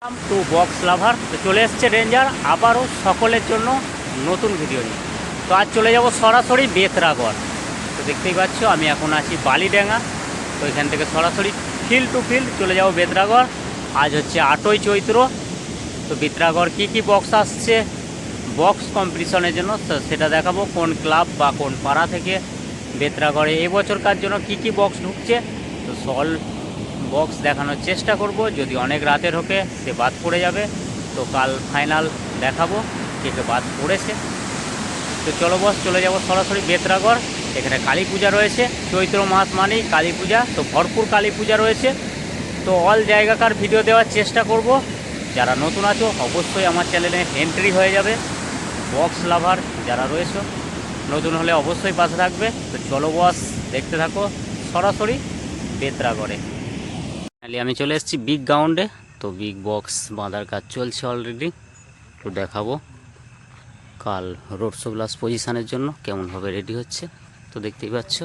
To box লাভার তো চলে এসছে রেঞ্জার আবারও সকলের জন্য নতুন ভিডিও নিয়ে। তো আজ চলে যাব সরাসরি বেতরাগড়। তো দেখতেই পাচ্ছ আমি এখন আছি বালিডাঙ্গা। তো এখান থেকে সরাসরি ফিল্ড টু ফিল্ড চলে যাব বেতরাগড়। আজ হচ্ছে 8ই চৈত্র। তো বেতরাগড় কী বক্স আসছে বক্স কম্পিটিশনের জন্য তো সেটা দেখাবো, কোন ক্লাব বা কোন পাড়া থেকে বেতরাগড়ে এবছরকার জন্য কী বক্স ঢুকছে। তো সল বক্স দেখানোর চেষ্টা করব, যদি অনেক রাতের হোকে সে বাদ পড়ে যাবে। তো কাল ফাইনাল দেখাবো কে বাদ পড়েছে। তো চলো বস চলে যাব সরাসরি বেতরাগড়। এখানে কালী পূজা রয়েছে, চৈত্র মাস মানেই কালী পূজা, তো ভরপুর কালী পূজা রয়েছে। তো অল জায়গাকার ভিডিও দেওয়ার চেষ্টা করব। যারা নতুন আছো অবশ্যই আমার চ্যানেলে এন্ট্রি হয়ে যাবে। বক্স লাভার যারা রয়েছে নতুন হলে অবশ্যই পাশে থাকবে। তো চলো বস দেখতে থাকো সরাসরি বেতরাগড়ে। আমি চলে এসেছি বিগ গ্রাউন্ডে। তো বিগ বক্স বাঁধার কাজ চলছে অলরেডি। তো দেখাবো কাল রোড শো প্লাস পজিশানের জন্য কেমনভাবে রেডি হচ্ছে। তো দেখতেই পাচ্ছ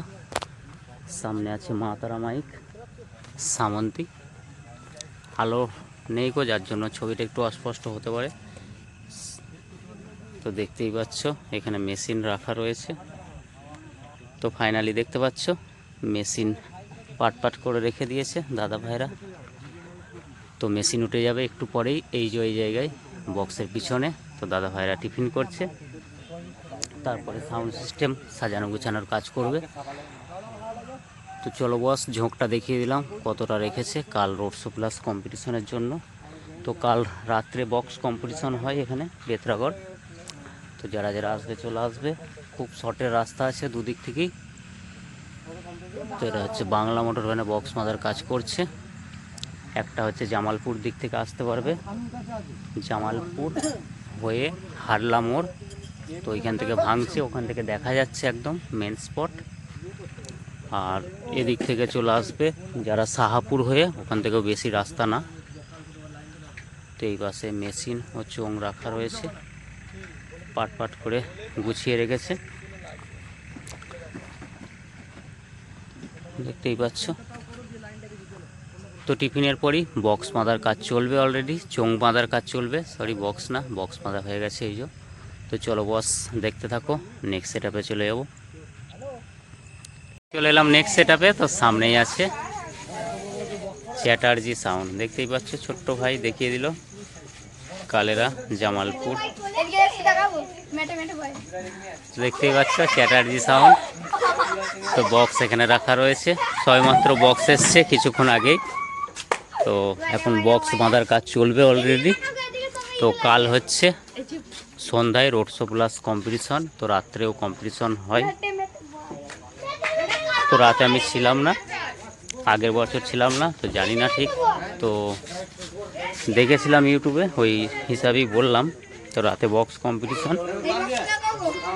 সামনে আছে মা তারা মাইক সামন্তী। আলো নেই গো, যার জন্য ছবিটা একটু অস্পষ্ট হতে পারে। তো দেখতেই পাচ্ছ এখানে মেশিন রাখা রয়েছে। তো ফাইনালি দেখতে পাচ্ছ মেশিন পাট করে রেখে দিয়েছে দাদা ভাইরা। তো মেশিন উঠে যাবে একটু পরেই এই জায়গায় বক্সের পিছনে। তো দাদা ভাইরা টিফিন করছে, তারপরে সাউন্ড সিস্টেম সাজানো গুছানোর কাজ করবে। তো চলো বস ঝোঁকটা দেখিয়ে দিলাম কতটা রেখেছে কাল রোড শো প্লাস কম্পিটিশনের জন্য। তো কাল রাত্রে বক্স কম্পিটিশন হয় এখানে বেতরাগড়। তো যারা আসবে চলে আসবে, খুব শর্টের রাস্তা আছে দুদিক থেকেই। তো এটা হচ্ছে বাংলা মোটর ভ্যানে বক্স মাদার কাজ করছে। একটা হচ্ছে জামালপুর দিক থেকে আসতে পারবে, জামালপুর হয়ে হারলা মোড়। তো ওইখান থেকে ভাঙছে, ওখান থেকে দেখা যাচ্ছে একদম মেন স্পট। আর এদিক থেকে চলে আসবে যারা সাহাপুর হয়ে, ওখান থেকেও বেশি রাস্তা না। তো এই পাশে মেশিন ও চোং রাখা রয়েছে, পাট করে গুছিয়ে রেখেছে, দেখতেই পাচ্ছ। তো টিফিনের পরই বক্স বাঁধার কাজ চলবে অলরেডি, চোং বাঁধার কাজ চলবে, সরি বক্স না, বক্স বাঁধা হয়ে গেছে এই যে। তো চলো বস দেখতে থাকো, নেক্সট সেট আপে চলে যাবো। চলে এলাম নেক্সট সেট আপে। তো সামনেই আছে চ্যাটার্জি সাউন্ড, দেখতেই পাচ্ছ ছোট্ট ভাই দেখিয়ে দিল কালেরা জামালপুর। দেখতেই পাচ্ছ চ্যাটার্জি সাউন্ড। তো বক্স এখানে রাখা রয়েছে, সবেমাত্র বক্স এসছে কিছুক্ষণ আগেই। তো এখন বক্স বাঁধার কাজ চলবে অলরেডি। তো কাল হচ্ছে সন্ধ্যায় রোড শো প্লাস কম্পিটিশন, তো রাত্রেও কম্পিটিশন হয়। তো রাতে আমি ছিলাম না, আগের বছর ছিলাম না, তো জানি না ঠিক। তো দেখেছিলাম ইউটিউবে, ওই হিসাবেই বললাম। তো রাতে বক্স কম্পিটিশন,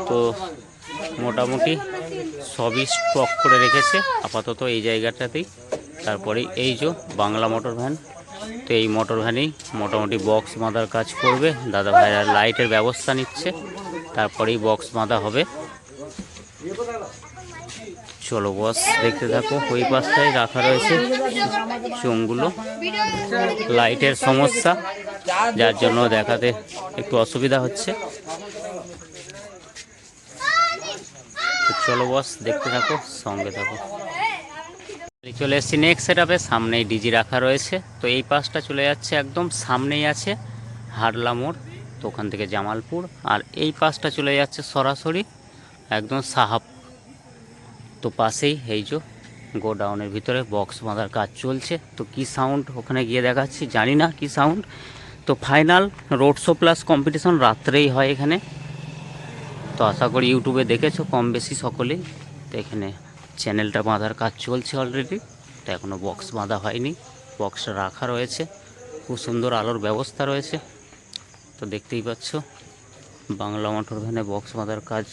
তো মোটামুটি সবই স্টক করে রেখেছে আপাতত এই জায়গাটাতেই। তারপরে এই যে বাংলা মোটর ভ্যান, তো এই মোটর ভ্যানেই মোটামুটি বক্স বাঁধার কাজ করবে। দাদা ভাইরা লাইটের ব্যবস্থা নিচ্ছে, তারপরেই বক্স বাঁধা হবে। চলো বস দেখতে থাকো। ওই পাশটায় রাখা রয়েছে চোঙগুলো, লাইটের সমস্যা যার জন্য দেখাতে একটু অসুবিধা হচ্ছে। তো চলো বস দেখতে থাকো, সঙ্গে থাকো। চলে এসেছি নেক্সট সেট আপে, সামনেই ডিজি রাখা রয়েছে। তো এই পাশটা চলে যাচ্ছে একদম সামনেই আছে হারলা মোড়, তো ওখান থেকে জামালপুর। আর এই পাশটা চলে যাচ্ছে সরাসরি একদম সাহাব। তো পাশেই এই যে গোডাউনের ভিতরে বক্স বাঁধার কাজ চলছে। তো কি সাউন্ড ওখানে গিয়ে দেখাচ্ছি, জানি না কি সাউন্ড। তো final road show plus competition রাত্রেই হয় এখানে। তো আশা করি ইউটিউবে দেখেছো কম বেশি সকলেই। তো এখানে চ্যানেলটা বাঁধার কাজ চলছে অলরেডি, তো এখনও বক্স বাঁধা হয়নি, বক্সটা রাখা রয়েছে, খুব সুন্দর আলোর ব্যবস্থা রয়েছে। তো দেখতেই পাচ্ছ বাংলা মোটর ভ্যানে বক্স বাঁধার কাজ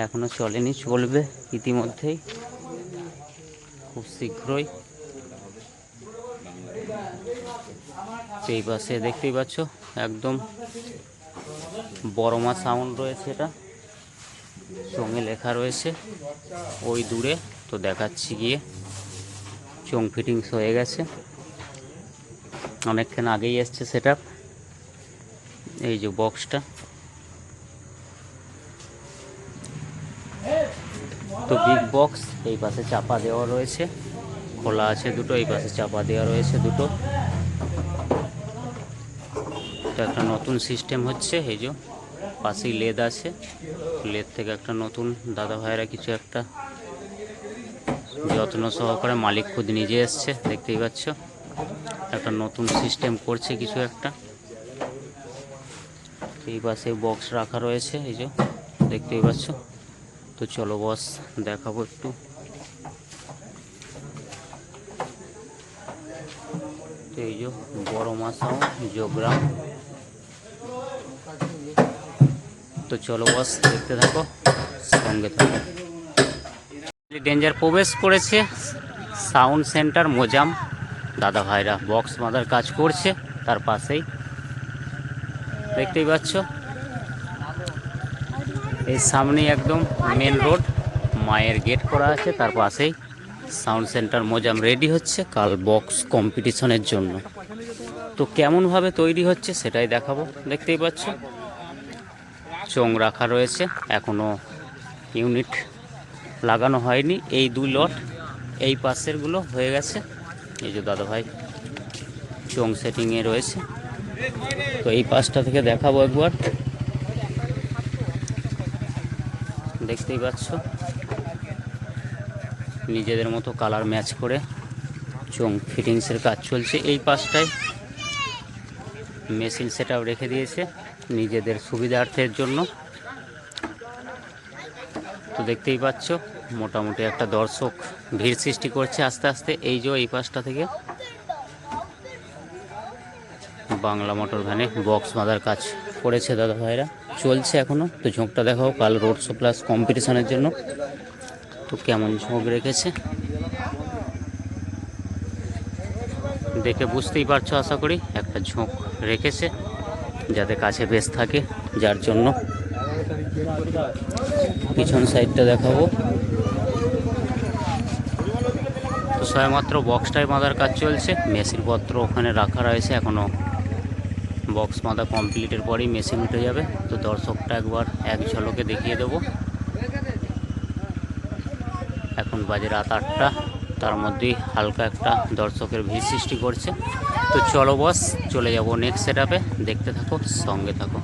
এখনও চলেনি, চলবে ইতিমধ্যেই খুব শীঘ্রই। এই পাশে দেখতেই পাচ্ছ একদম বড়মা সাউন্ড রয়েছে, এটা চোঙে লেখা রয়েছে ওই দূরে। তো দেখাচ্ছি গিয়ে, চোং ফিটিংস হয়ে গেছে। অনেকক্ষণ আগেই এসছে সেটআপ। এই যে বক্সটা, তো বিগ বক্স এই পাশে চাপা দেওয়া রয়েছে, খোলা আছে দুটো, এই পাশে চাপা দেওয়া রয়েছে দুটো। তো একটা নতুন সিস্টেম হচ্ছে, এই যে পাশেই লেদ আছে, লেদ থেকে একটা নতুন দাদা ভাইরা কিছু একটা যত্ন সহকারে মালিক খুদ নিজে এসছে, দেখতেই পাচ্ছ একটা নতুন সিস্টেম করছে কিছু একটা। এই পাশে বক্স রাখা রয়েছে, এই যে দেখতেই পাচ্ছ। তো চলো বস দেখাবো একটু। তো এই যে বড় মাছাও যোগগ্রাম। তো চলো বস দেখতে থাকো, সঙ্গে থাকো। ডেঞ্জার প্রবেশ করেছে সাউন্ড সেন্টার মোজাম, দাদা ভাইরা বক্স বাঁধার কাজ করছে তার পাশেই, দেখতেই পাচ্ছ। এই সামনেই একদম মেন রোড, মায়ের গেট করা আছে, তার পাশেই সাউন্ড সেন্টার মোজাম রেডি হচ্ছে কাল বক্স কম্পিটিশনের জন্য। তো কেমনভাবে তৈরি হচ্ছে সেটাই দেখাবো, দেখতেই পাচ্ছ। চোং রাখা রয়েছে, এখনও ইউনিট লাগানো হয়নি। এই 2 লট, এই পাশেরগুলো হয়ে গেছে। এই যে দাদা ভাই চোং সেটিংয়ে রয়েছে। তো এই পাশটা থেকে দেখাবো একবার, দেখতেই পাচ্ছ নিজেদের মতো কালার ম্যাচ করে চোং ফিটিংসের কাজ চলছে। এই পাশটায় মেশিন সেটআপ রেখে দিয়েছে নিজেদের সুবিধার্থের জন্য। তো দেখতেই পাচ্ছ মোটামুটি একটা দর্শক ভিড় সৃষ্টি করছে আস্তে আস্তে। এই যে এই পাশটা থেকে বাংলা মোটর ভ্যানে বক্স বাঁধার কাজ করেছে দাদা ভাইরা, চলছে এখনও। তো ঝোঁকটা দেখাও কাল রোড শো প্লাস কম্পিটিশনের জন্য। তো কেমন ঝোঁক রেখেছে দেখে বুঝতেই পারছো, আশা করি একটা ঝোঁক রেখেছে যাতে কাছে বেশ থাকে, যার জন্য। পিছন সাইডটা দেখাবো। তো সবেমাত্র বক্সটাই বাঁধার কাজ চলছে, মেশিনপত্র ওখানে রাখা রয়েছে এখনও। বক্স বাঁধা কমপ্লিটের পরেই মেশিন উঠে যাবে। তো দর্শকটা একবার এক ঝলকে দেখিয়ে দেবো। এখন বাজে রাত 8টা, তার মধ্যেই হালকা একটা দর্শকের ভিড় সৃষ্টি করছে। তো চলো বস চলে যাব নেক্সট সেটআপে, দেখতে থাকো, সঙ্গে থাকো।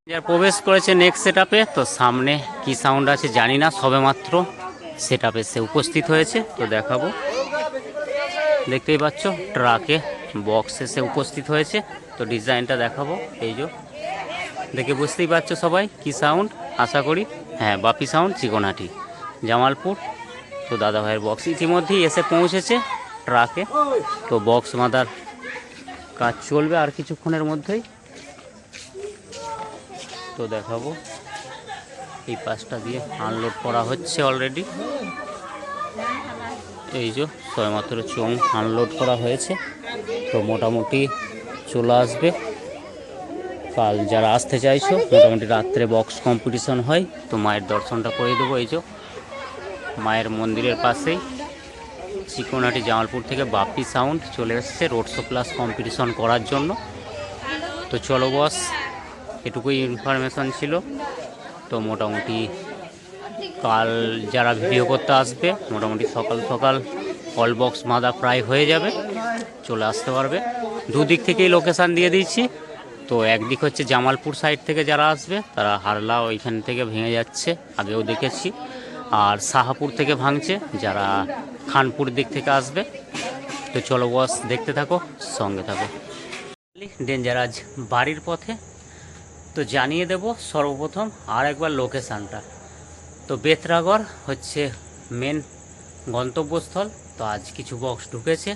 যার প্রবেশ করেছে নেক্সট সেটআপে, তো সামনে কি সাউন্ড আছে জানি না, সবেমাত্র সেটআপে সে উপস্থিত হয়েছে। তো দেখাবো, দেখতেই পাচ্ছ ট্রাকে বক্স এসে উপস্থিত হয়েছে। তো ডিজাইনটা দেখাবো, এই যে দেখে বুঝতেই পারছো সবাই কি সাউন্ড, আশা করি। হ্যাঁ, বাপি সাউন্ড, চিকনহাটি, জামালপুর। তো দাদা ভাইয়ের বক্স ইতিমধ্যেই এসে পৌঁছেছে ট্রাকে। তো বক্স বাঁধার কাজ চলবে আর কিছুক্ষণের মধ্যেই। তো দেখাবো, এই পাশটা দিয়ে আনলোড করা হচ্ছে অলরেডি। এই যে সবেমাত্র চোং আনলোড করা হয়েছে। তো মোটামুটি চলে আসবে কাল, যারা আসতে চাইছো মোটামুটি রাত্রে বক্স কম্পিটিশন হয়। তো মায়ের দর্শনটা করে দেবো। এই যে মায়ের মন্দিরের পাশেই চিকনহাটি জামালপুর থেকে বাপি সাউন্ড চলে এসছে রোড শো প্লাস কম্পিটিশন করার জন্য। তো চলো বস, এটুকুই ইনফরমেশান ছিল। তো মোটামুটি কাল যারা ভিডিও করতে আসবে মোটামুটি সকাল সকাল অল বক্স বাঁধা প্রায় হয়ে যাবে, চলে আসতে পারবে। দুদিক থেকেই লোকেশান দিয়ে দিচ্ছি। তো একদিক হচ্ছে জামালপুর সাইড থেকে যারা আসবে তারা হারলা ওইখান থেকে ভেঙে যাচ্ছে, আগেও দেখেছি। আর সাহাপুর থেকে ভাঙছে যারা খানপুর দিক থেকে আসবে। তো চলো বস দেখতে থাকো, সঙ্গে থাকো। ডেঞ্জার আজ বাড়ির পথে। তো জানিয়ে দেব সর্বপ্রথম আর একবার লোকেশানটা। তো বেতরাগড় হচ্ছে মেন গন্তব্যস্থল। তো আজ কিছু বক্স ঢুকেছে,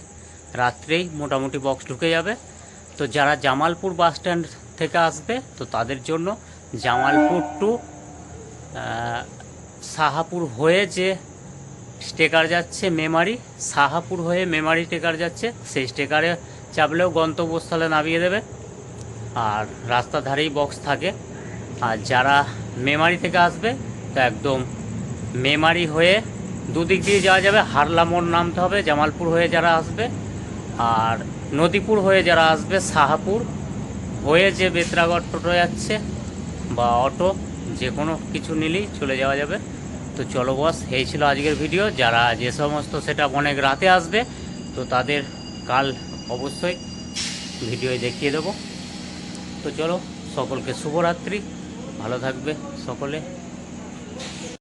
রাত্রেই মোটামুটি বক্স ঢুকে যাবে। তো যারা জামালপুর বাস স্ট্যান্ড থেকে আসবে তো তাদের জন্য জামালপুর টু সাহাপুর হয়ে যে স্টেকার যাচ্ছে মেমারি, সাহাপুর হয়ে মেমারি স্টেকার যাচ্ছে, সেই স্টেকারে চাপলেও গন্তব্যস্থলে নামিয়ে দেবে। আর রাস্তার ধারেই বক্স থাকে। আর যারা মেমারি থেকে আসবে তো একদম মেমারি হয়ে দুদিক দিয়ে যাওয়া যাবে, হারলা মোড় নামতে হবে জামালপুর হয়ে যারা আসবে। আর নদীপুর হয়ে যারা আসবে শাহাপুর হয়ে যে বেতরাগড় টোটো যাচ্ছে বা অটো যে কোনো কিছু নিলেই চলে যাওয়া যাবে। তো চলো বস, এই ছিল আজকের ভিডিও। যারা যে সমস্ত সেটা অনেক রাতে আসবে তো তাদের কাল অবশ্যই ভিডিও দেখিয়ে দেবো। তো চলো, সকলকে শুভরাত্রি, ভালো থাকবে সকলে।